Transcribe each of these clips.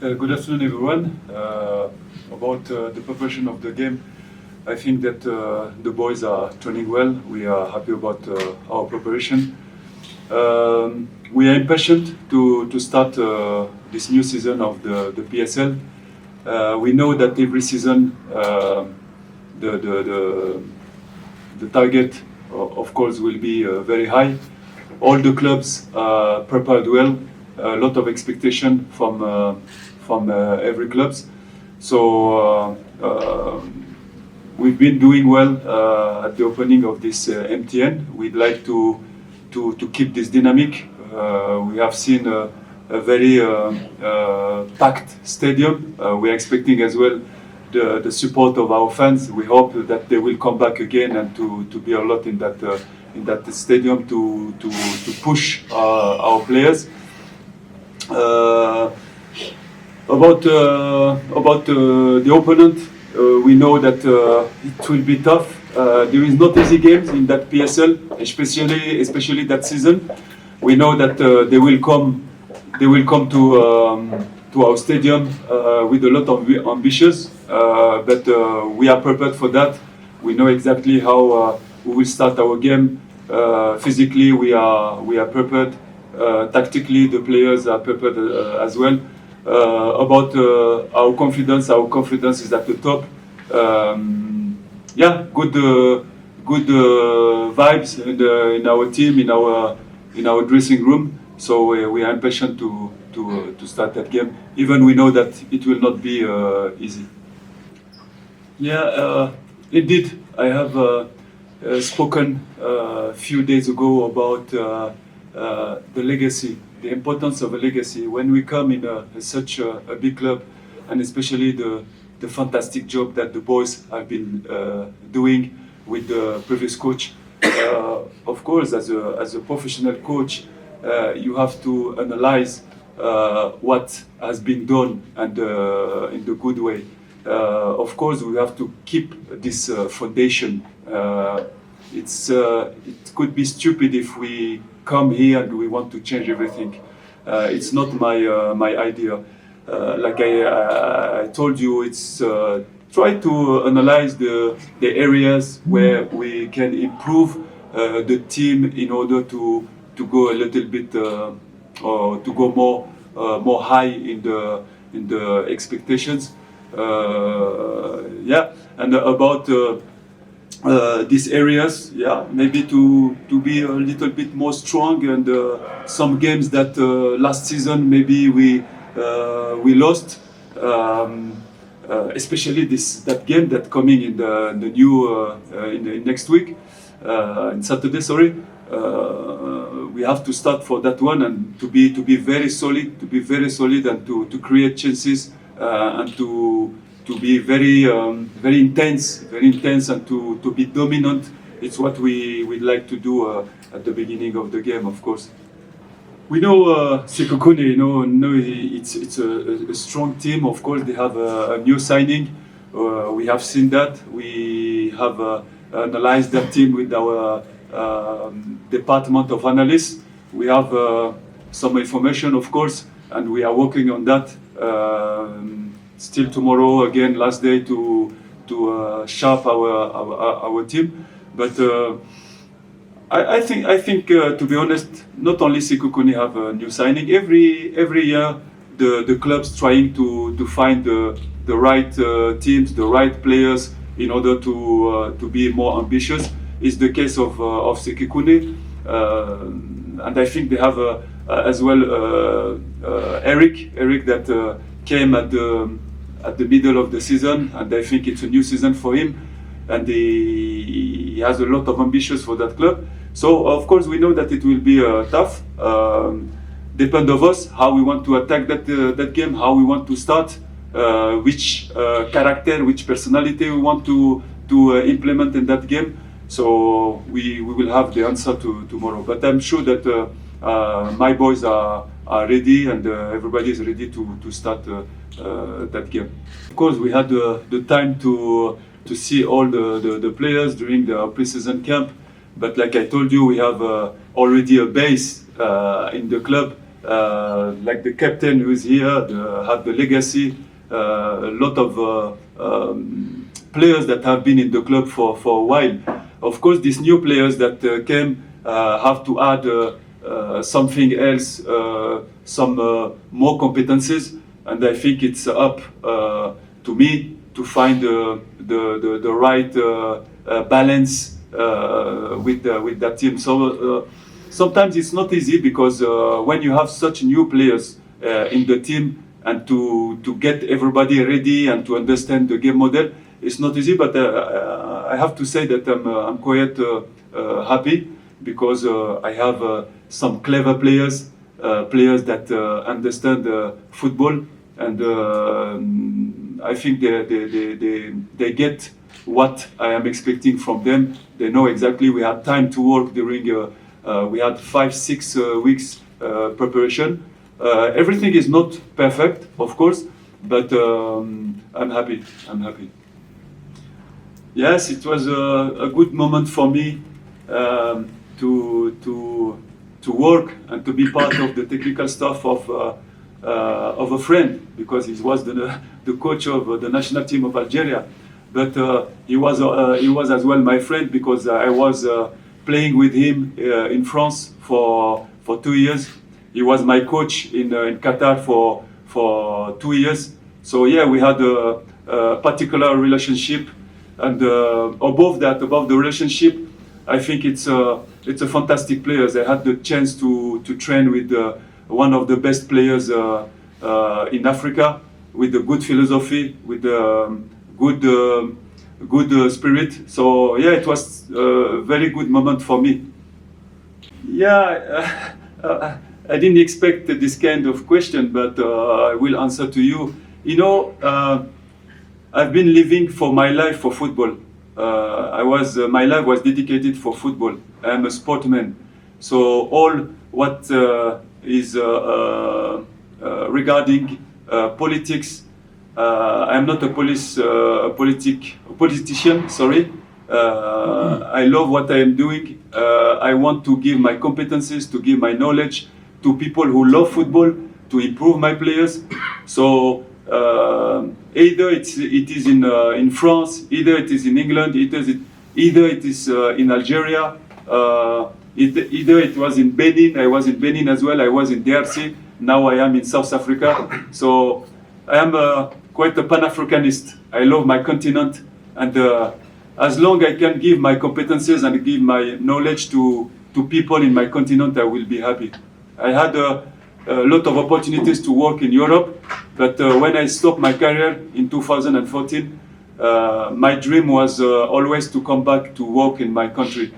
Good afternoon, everyone. About the preparation of the game, I think that the boys are training well. We are happy about our preparation. We are impatient to start this new season of the PSL. We know that every season the target, of course, will be very high. All the clubs prepared well. A lot of expectation from every clubs. So we've been doing well at the opening of this MTN. We'd like to keep this dynamic. We have seen a very packed stadium. We're expecting as well the support of our fans. We hope that they will come back again and to be a lot in that stadium to push our players. About the opponent, we know that it will be tough. There is not easy games in that PSL, especially that season. We know that they will come to our stadium with a lot of ambitions, but we are prepared for that. We know exactly how we will start our game. Physically, we are prepared. Tactically, the players are prepared as well. About our confidence is at the top. Good vibes in our team, in our dressing room. So we are impatient to start that game. Even we know that it will not be easy. Yeah, indeed. I have spoken a few days ago about the legacy, the importance of a legacy. When we come in such a big club, and especially the fantastic job that the boys have been doing with the previous coach. Of course, as a professional coach, you have to analyze what has been done and in the good way. Of course, we have to keep this foundation. It could be stupid if we come here and we want to change everything. It's not my idea. Like I told you, it's try to analyze the areas where we can improve the team in order to go a little bit or to go more high in the expectations. And about these areas, maybe to be a little bit more strong, and some games that last season maybe we lost, especially that game that coming in the new in next week, in Saturday. Sorry, we have to start for that one and to be very solid, and to create chances and to be very intense, and to be dominant. It's what we'd like to do at the beginning of the game, of course. We know Sekukune, it's a strong team. Of course, they have a new signing. We have seen that. We have analyzed that team with our department of analysts. We have some information, of course, and we are working on that. Still tomorrow, again, last day to sharp our team. But I think to be honest, not only Sekukune have a new signing. Every year, the clubs trying to find the right teams, the right players in order to be more ambitious. Is the case of Sekukune, and I think they have as well Eric that came at the middle of the season, and I think it's a new season for him, and he has a lot of ambitions for that club. So of course we know that it will be tough. Depend of us how we want to attack that game, how we want to start, which character, which personality we want to implement in that game. So we will have the answer tomorrow. But I'm sure that my boys are ready, and everybody is ready to start that game. Of course, we had the time to see all the players during the pre-season camp. But like I told you, we have already a base in the club. like the captain who is here, have the legacy. A lot of players that have been in the club for a while. Of course, these new players that came have to add something else, some more competences, and I think it's up to me to find the right balance with that team. So sometimes it's not easy because when you have such new players in the team and to get everybody ready and to understand the game model, it's not easy. But I have to say that I'm quite happy because I have some clever players, players that understand football, and I think they get what I am expecting from them. They know exactly. We had time to work during. We had 5-6 weeks preparation. Everything is not perfect, of course, but I'm happy. I'm happy. Yes, it was a good moment for me to work and to be part of the technical staff of a friend, because he was the coach of the national team of Algeria. But he was as well my friend because I was playing with him in France for 2 years. He was my coach in Qatar for 2 years. So yeah, we had a particular relationship, and above the relationship, I think it's a fantastic player. I had the chance to train with one of the best players in Africa, with a good philosophy, with good spirit. So yeah, it was a very good moment for me. Yeah, I didn't expect this kind of question, but I will answer to you. You know, I've been living for my life for football. My life was dedicated for football. I'm a sportsman, so all what is regarding politics. I'm not a politician. Sorry. I love what I am doing. I want to give my competencies, to give my knowledge to people who love football, to improve my players. So either it is in France, either it is in England, either it is in Algeria, either it was in Benin. I was in Benin as well. I was in DRC. Now I am in South Africa. So I am quite a Pan-Africanist. I love my continent, and as long as I can give my competences and give my knowledge to people in my continent, I will be happy. I had a lot of opportunities to work in Europe, but when I stopped my career in 2014, my dream was always to come back to work in my country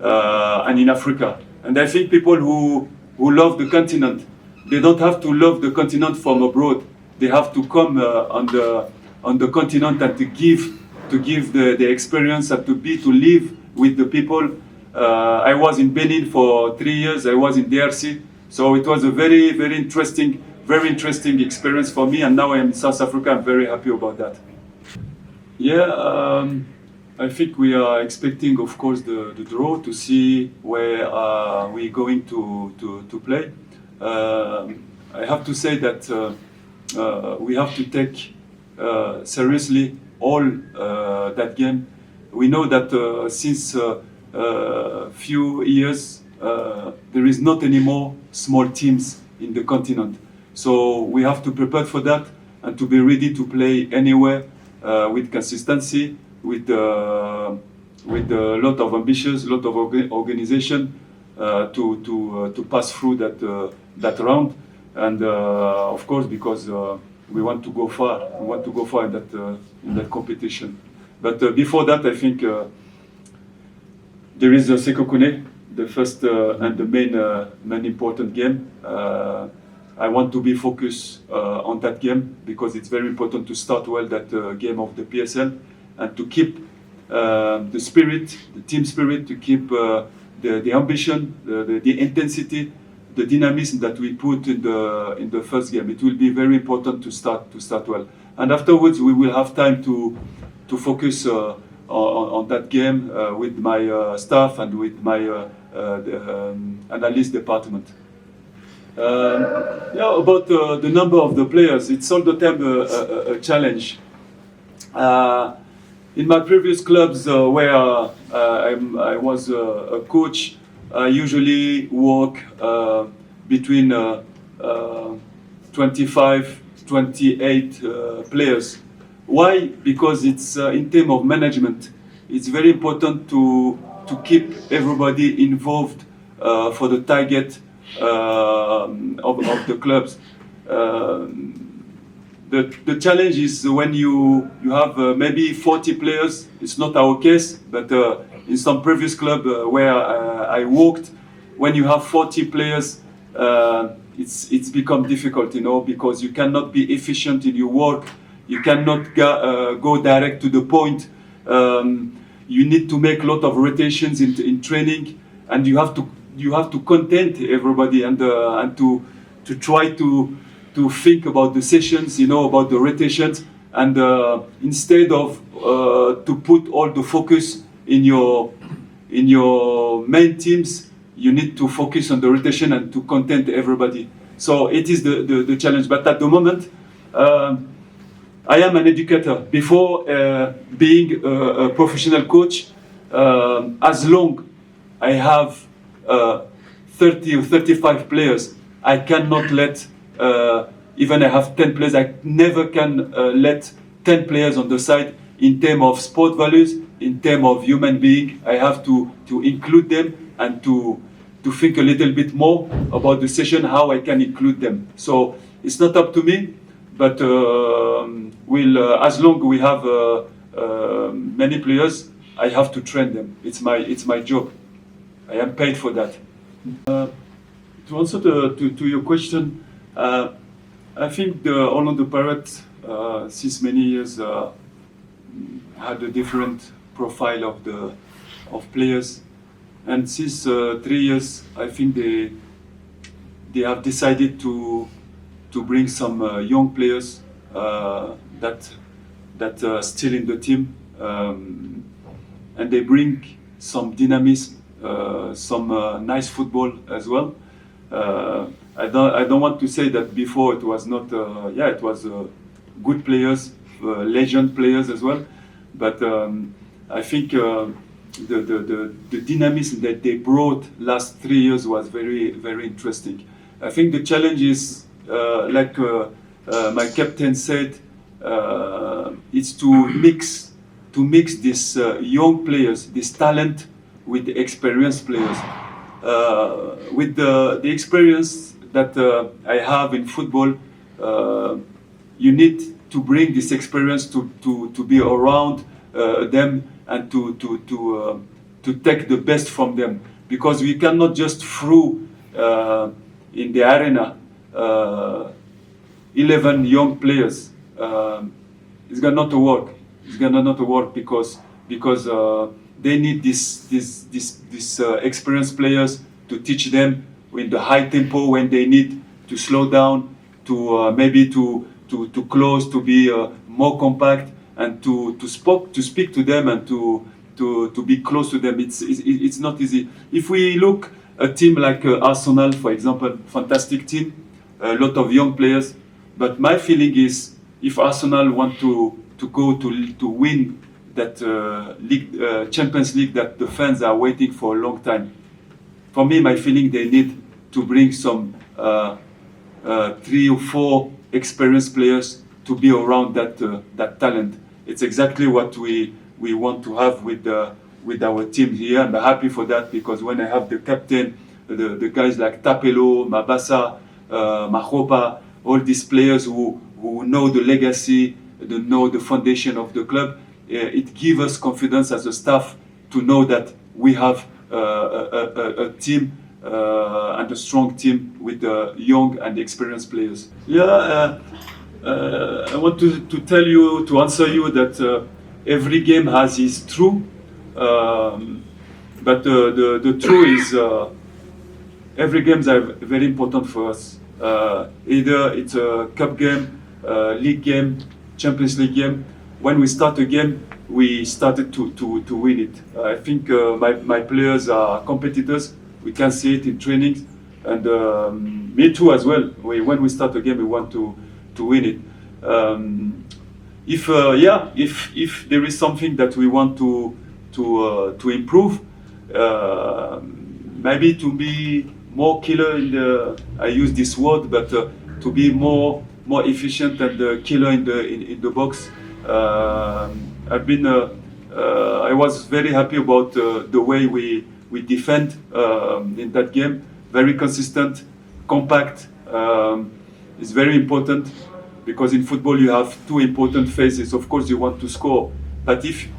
and in Africa. And I think people who love the continent, they don't have to love the continent from abroad. They have to come on the continent and to give the experience and to live with the people. I was in Benin for 3 years. I was in DRC. So it was a very, very interesting experience for me, and now I am in South Africa. I'm very happy about that. Yeah, I think we are expecting, of course, the draw to see where we're going to play. I have to say that we have to take seriously all that game. We know that since few years, there is not anymore small teams in the continent. So we have to prepare for that and to be ready to play anywhere with consistency, with a lot of ambitions, lot of organization to pass through that round. And of course, because we want to go far, in that competition. But before that, I think there is a Sekokune, the first and the main important game. I want to be focused on that game because it's very important to start well that game of the PSL and to keep the spirit, the team spirit, to keep the ambition, the intensity, the dynamism that we put in the first game. It will be very important to start well, and afterwards we will have time to focus on that game with my staff and with my analyst department. Yeah, about the number of the players, it's all the time a challenge. In my previous clubs where I was a coach, I usually work between 25, 28 players. Why? Because it's in terms of management. It's very important to keep everybody involved for the target of the clubs. The challenge is when you have maybe 40 players. It's not our case, but in some previous club where I worked, when you have 40 players, it's become difficult, because you cannot be efficient in your work. You cannot go direct to the point. You need to make a lot of rotations in training, and you have to content everybody and to try to think about the sessions, about the rotations, and instead of to put all the focus in your main teams, you need to focus on the rotation and to content everybody. So it is the challenge. But at the moment, I am an educator. Before being a professional coach, as long I have 30 or 35 players, I cannot let, even I have 10 players, I never can let 10 players on the side in terms of sport values, in terms of human being. I have to include them and to think a little bit more about the session, how I can include them. So it's not up to me, but as long we have many players, I have to train them. It's my job. I am paid for that. To answer to your question, I think the Orlando Pirates since many years had a different profile of players, and since 3 years, I think they have decided to bring some young players that are still in the team, and they bring some dynamism, some nice football as well. I don't want to say that before it was not. It was good players, legend players as well, but I think the dynamism that they brought last 3 years was very, very interesting. I think the challenge is like my captain said, it's to mix these young players, this talent, with the experienced players. With the experience that I have in football, you need to bring this experience to be around them and to take the best from them, because we cannot just throw in the arena 11 young players. It's gonna not work. It's gonna not work because they need this experienced players to teach them in the high tempo when they need to slow down, to maybe to close, to be more compact, and to speak to them and to be close to them. It's not easy. If we look a team like Arsenal, for example, fantastic team, a lot of young players. But my feeling is, if Arsenal want to go to win that league, Champions League that the fans are waiting for a long time, for me, my feeling, they need to bring some 3 or 4 experienced players to be around that talent. It's exactly what we want to have with our team here, and I'm happy for that, because when I have the captain, the guys like Tapelo, Mabasa, Mahopa, all these players who know the legacy, know the foundation of the club, it gives us confidence as a staff to know that we have a team and a strong team with young and experienced players. I want to answer you that every game has its true, but the true is every games are very important for us. Either it's a cup game, league game, Champions League game. When we start a game, we started to win it. I think my players are competitors. We can see it in trainings. and me too as well. When we start a game, we want to win it. If there is something that we want to improve, maybe to be more killer in the, I use this word, but to be more efficient and killer in the box. I was very happy about the way we defend in that game. Very consistent, compact. It's very important, because in football you have two important phases. Of course, you want to score, but if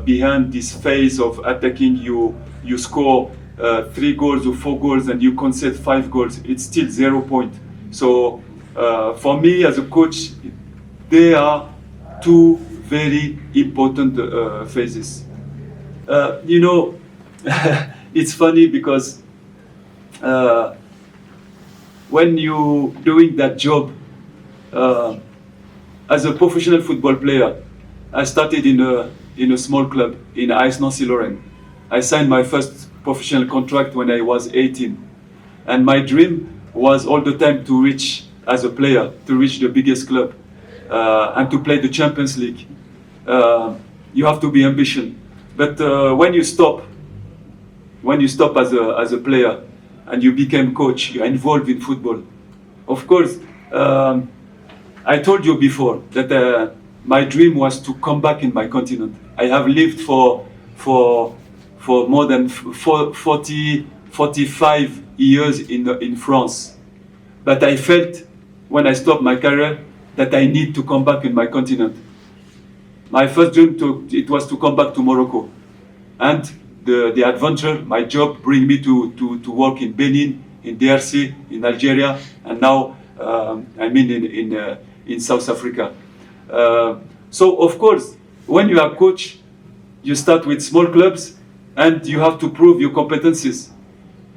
behind this phase of attacking you score 3 goals or 4 goals and you concede 5 goals, it's still 0 point. So for me as a coach, they are two very important phases. It's funny because when you doing that job as a professional football player, I started in a small club in Aix-Nancy-Lorraine. I signed my first professional contract when I was 18, and my dream was all the time to reach, as a player, to reach the biggest club and to play the Champions League. You have to be ambitious, but when you stop as a player and you become coach, you're involved in football. Of course, I told you before that my dream was to come back in my continent. I have lived for more than 45 years in France, but I felt when I stopped my career that I need to come back in my continent. My first dream was to come back to Morocco, and the adventure, my job, bring me to work in Benin, in DRC, in Algeria, and now in South Africa. So of course, when you are coach, you start with small clubs and you have to prove your competencies.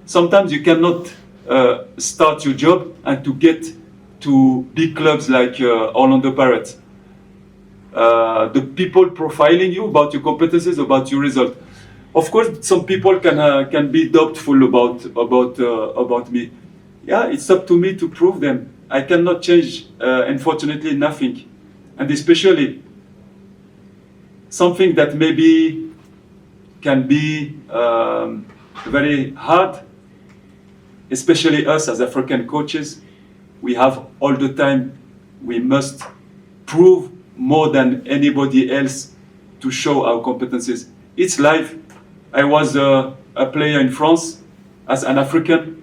Sometimes you cannot start your job and to get to big clubs like Orlando Pirates. The people profiling you about your competencies, about your result. Of course, some people can be doubtful about me. Yeah, it's up to me to prove them. I cannot change, unfortunately, nothing. And especially something that maybe can be very hard, especially us as African coaches. We have all the time, we must prove more than anybody else to show our competencies. It's life. I was a player in France as an African.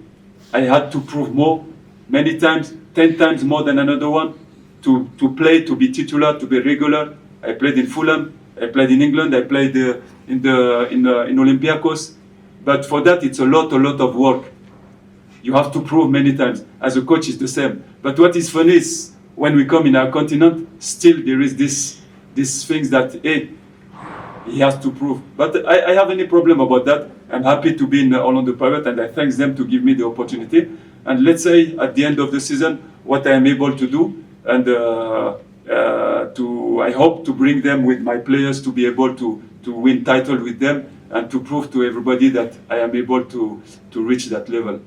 I had to prove more, many times, 10 times more than another one, to play, to be titular, to be regular. I played in Fulham, I played in England, I played in Olympiacos. But for that, it's a lot of work. You have to prove many times. As a coach, it's the same. But what is funny is when we come in our continent, still there is these things that, hey, he has to prove. But I have any problem about that. I'm happy to be in Orlando Pirates, and I thank them to give me the opportunity. And let's say at the end of the season, what I am able to do, and I hope to bring them with my players to be able to win title with them and to prove to everybody that I am able to reach that level.